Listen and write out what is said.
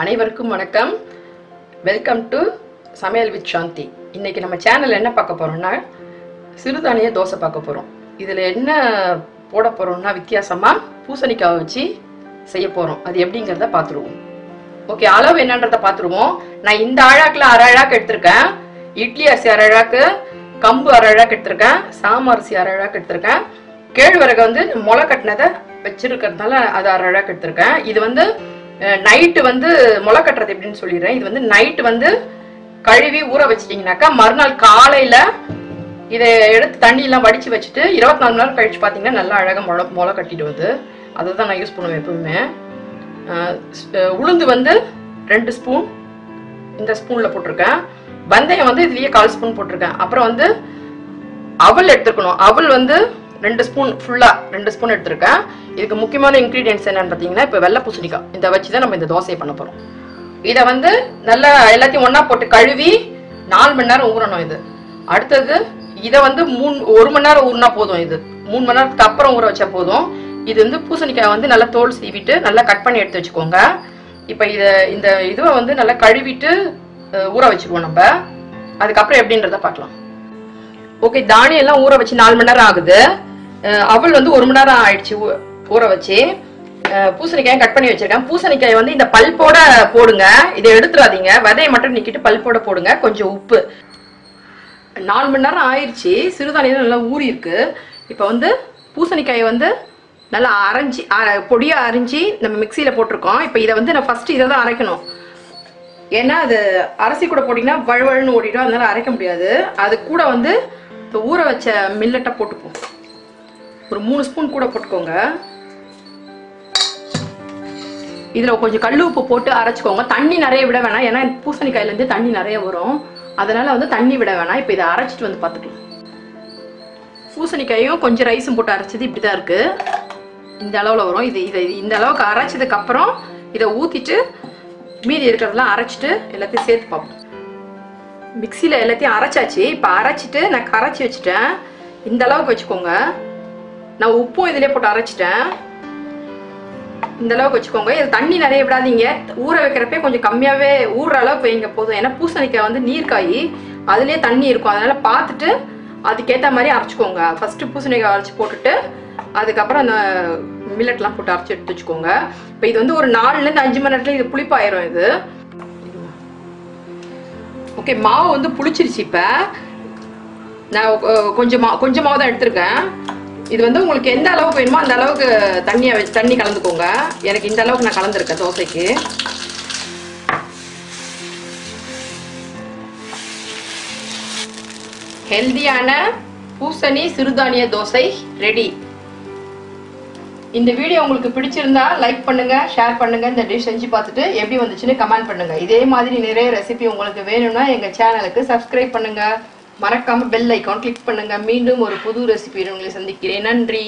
அனைவருக்கும் வணக்கம். Welcome to சமையல் வித் சாந்தி. இன்னைக்கு நம்ம சேனல்ல என்ன பார்க்க போறோம்னா சிறுதானிய தோசை பார்க்க போறோம். இதுல என்ன போட போறோம்னா வித்தியாசமா பூசணிக்காய் வச்சு செய்ய போறோம். அது எப்படிங்கறத பாத்துருவோம். ஓகே, அளவு என்னன்றத பாத்துருவோம். நான் இந்த அழாக்குல அரை அழாக்கு எடுத்திருக்கேன். இட்லி அரிசி அரை அழாக்கு, கம்பு அரை அழாக்கு எடுத்திருக்கேன், சாம அரிசி அரை அழாக்கு எடுத்திருக்கேன். கேழ்வரகு வந்து முளை கட்டினதை வச்சிருக்கிறதுனால அது அரை அழாக்கு எடுத்திருக்கேன். இது வந்து நைட்டு வந்து முளை கட்டுறது எப்படின்னு சொல்லிடுறேன். இது வந்து நைட்டு வந்து கழுவி ஊற வச்சிட்டிங்கனாக்கா மறுநாள் காலையில இதை எடுத்து தண்ணியெல்லாம் வடிச்சு வச்சுட்டு 24 மணி நேரம் கழிச்சு பார்த்தீங்கன்னா நல்லா அழகாக முளை கட்டிடுவது. அதை தான் நான் யூஸ் பண்ணுவேன் எப்பவுமே. உளுந்து வந்து 2 ஸ்பூன் இந்த ஸ்பூன்ல போட்டிருக்கேன். வெந்தயம் வந்து இதுலயே 1/4 ஸ்பூன் போட்டிருக்கேன். அப்புறம் வந்து அவல் எடுத்துக்கணும். அவல் வந்து 2 ஸ்பூன் ஃபுல்லா 2 ஸ்பூன் எடுத்திருக்கேன். இதுக்கு முக்கியமான இன்கிரீடியன்ஸ் என்னன்னு பார்த்தீங்கன்னா இப்போ வெள்ளை பூசணிக்காய். இதை வச்சு தான் நம்ம இந்த தோசையை பண்ண போறோம். இதை வந்து நல்லா எல்லாத்தையும் ஒன்னா போட்டு கழுவி 4 மணி நேரம் ஊறணும். இது அடுத்தது இதை வந்து 1 மணி நேரம் ஊறினா போதும். இது 3 மணி நேரத்துக்கு அப்புறம் ஊற வச்சா போதும். இது வந்து பூசணிக்காய் வந்து நல்லா தோல் சீவிட்டு நல்லா கட் பண்ணி எடுத்து வச்சுக்கோங்க. இப்போ இந்த இதுவை வந்து நல்லா கழுவிட்டு ஊற வச்சுக்குவோம் நம்ம. அதுக்கப்புறம் எப்படின்றத பார்க்கலாம். ஓகே, தானியம் எல்லாம் ஊற வச்சு 4 மணி நேரம் ஆகுது. அவள் வந்து 1 மணி நேரம் ஆயிடுச்சு ஊற வச்சு. பூசணிக்காயை கட் பண்ணி வச்சிருக்கேன். பூசணிக்காயை வந்து இந்த பல்போட போடுங்க, இதை எடுத்துடாதீங்க. விதையை மட்டும் நீக்கிட்டு பல்போட போடுங்க. கொஞ்சம் உப்பு. 4 மணி நேரம் ஆயிடுச்சு. சிறுதானியம் நல்லா ஊறி இருக்கு. இப்போ வந்து பூசணிக்காயை வந்து நல்லா அரைஞ்சி பொடியா அரைஞ்சி நம்ம மிக்சியில போட்டிருக்கோம். இப்போ இதை வந்து நான் ஃபர்ஸ்ட் இதை தான் அரைக்கணும். ஏன்னா அது அரிசி கூட போட்டிங்கன்னா வழுவழுன்னு ஓடிடும், அதனால அரைக்க முடியாது. அது கூட வந்து இப்போ ஊற வச்ச மில்லட்டை போட்டுப்போம். ஒரு 3 ஸ்பூன் கூட போட்டுக்கோங்க. இதில் கொஞ்சம் கல் உப்பு போட்டு அரைச்சிக்கோங்க. தண்ணி நிறைய விட வேணாம், ஏன்னா பூசணிக்காயிலேருந்து தண்ணி நிறைய வரும். அதனால வந்து தண்ணி விட வேணாம். இப்போ இதை அரைச்சிட்டு வந்து பார்த்துக்கலாம். பூசணிக்காயும் கொஞ்சம் ரைஸும் போட்டு அரைச்சது இப்படி தான் இருக்கு. இந்த அளவில் வரும். இதை இந்த அளவுக்கு அரைச்சதுக்கு அப்புறம் இதை ஊற்றிட்டு மீதி இருக்கிறதெல்லாம் அரைச்சிட்டு எல்லாத்தையும் சேர்த்து பார்ப்போம். மிக்சியில் எல்லாத்தையும் அரைச்சாச்சு. இப்போ அரைச்சிட்டு நான் கரைச்சி வச்சுட்டேன். இந்த அளவுக்கு வச்சுக்கோங்க. நான் உப்பும் இதிலே போட்டு அரைச்சிட்டேன். இந்த அளவுக்கு வச்சுக்கோங்க. இது தண்ணி நிறைய விடாதீங்க. ஊற வைக்கிறப்ப கொஞ்சம் கம்மியாகவே ஊறுற அளவுக்கு வைங்க போதும். ஏன்னா பூசணிக்காய் வந்து நீர்க்காய், அதுலேயே தண்ணி இருக்கும். அதனால பார்த்துட்டு அதுக்கேற்ற மாதிரி அரைச்சிக்கோங்க. ஃபர்ஸ்ட் பூசணிக்காய் அரைச்சி போட்டுட்டு அதுக்கப்புறம் அந்த மில்லட்லாம் போட்டு அரைச்சி எடுத்து வச்சுக்கோங்க. இப்போ இது வந்து ஒரு 4லேருந்து 5 மணி நேரத்துல இது புளிப்பாயிரும். இது ஓகே, மாவு வந்து புளிச்சிருச்சு. இப்போ நான் கொஞ்சமாவது தான் எடுத்திருக்கேன். இது வந்து உங்களுக்கு எந்த அளவுக்கு வேணுமோ அந்த அளவுக்கு தண்ணி கலந்துக்கோங்க. எனக்கு இந்த அளவுக்கு நான் கலந்துருக்கேன் தோசைக்கு. ஹெல்தியான பூசணி சிறுதானிய தோசை ரெடி. இந்த வீடியோ உங்களுக்கு பிடிச்சிருந்தா லைக் பண்ணுங்க, ஷேர் பண்ணுங்க. இந்த டிஷ் செஞ்சு பார்த்துட்டு எப்படி வந்துச்சுன்னு கமெண்ட் பண்ணுங்க. இதே மாதிரி நிறைய ரெசிபி உங்களுக்கு வேணும்னா எங்க சேனலுக்கு சப்ஸ்கிரைப் பண்ணுங்க. மறக்காம பெல் ஐகான் கிளிக் பண்ணுங்க. மீண்டும் ஒரு புது ரெசிபி உங்களை சந்திக்கிறேன். நன்றி.